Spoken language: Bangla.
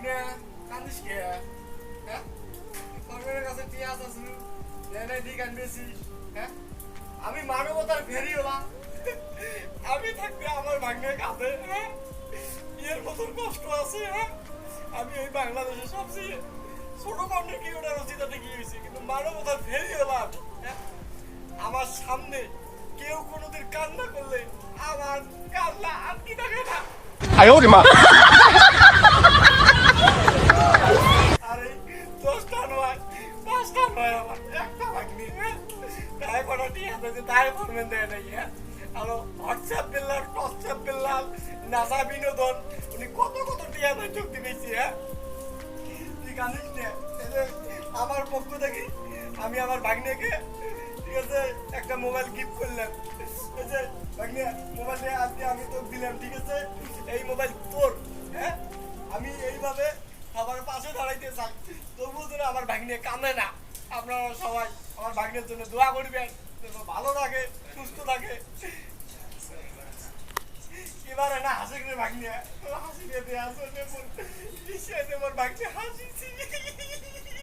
ভাগ্নে কান্দিস কে? হ্যাঁ, কর্মের কাছে টিয়া আছে দেনে দি কান্দিছিস? হ্যাঁ, আমি মানবতার ফেরি হলাম, আমি থাকবে আমার ভাগ্নের কাছে। হ্যাঁ, এর মতন কষ্ট আছে। হ্যাঁ, আমি এই বাংলাদেশের সবচেয়ে ছোট কর্মের কি ওটা রচিতাতে গিয়েছি, কিন্তু মানবতার ফেরি হলাম। হ্যাঁ, আমার সামনে কেউ কোনোদিন কান্না করলে আমার কান্না আটকে থাকে না। 哎呦我的妈！ আরে 10টা নয় 5টা নয় আমার একটা ভাগ্নি। তাই কোনো টিয়া দিতে তাই ফোন দেয় নাই। হ্যাঁ, আরো হোয়াটসঅ্যাপ পেলাম, হোয়াটসঅ্যাপ পেলাম, নাসা বিনোদন, উনি কত কত টিয়া দেয় চোখ দিয়েছি। হ্যাঁ, তুই জানিস না আমার পক্ষ থেকে আমি আমার ভাগ্নেকে ঠিক আছে একটা মোবাইল গিফট করলাম। এই যে ভাগ্নে মোবাইলটা আজকে আমি তোকে দিলাম, ঠিক আছে এই মোবাইল তোর। হ্যাঁ, আমি এইভাবে সবার পাশে দাঁড়াইতে চাই, তবুও যেন আমার ভাগ্নে কাঁদে না। আপনারা সবাই আমার ভাগ্নের জন্য দোয়া করবেন, যেন ভালো থাকে, সুস্থ থাকে। এবারে না হাসি করে ভাগ্নে হাসি দিয়ে আসলে মোর ভাগ্নে হাসিছি।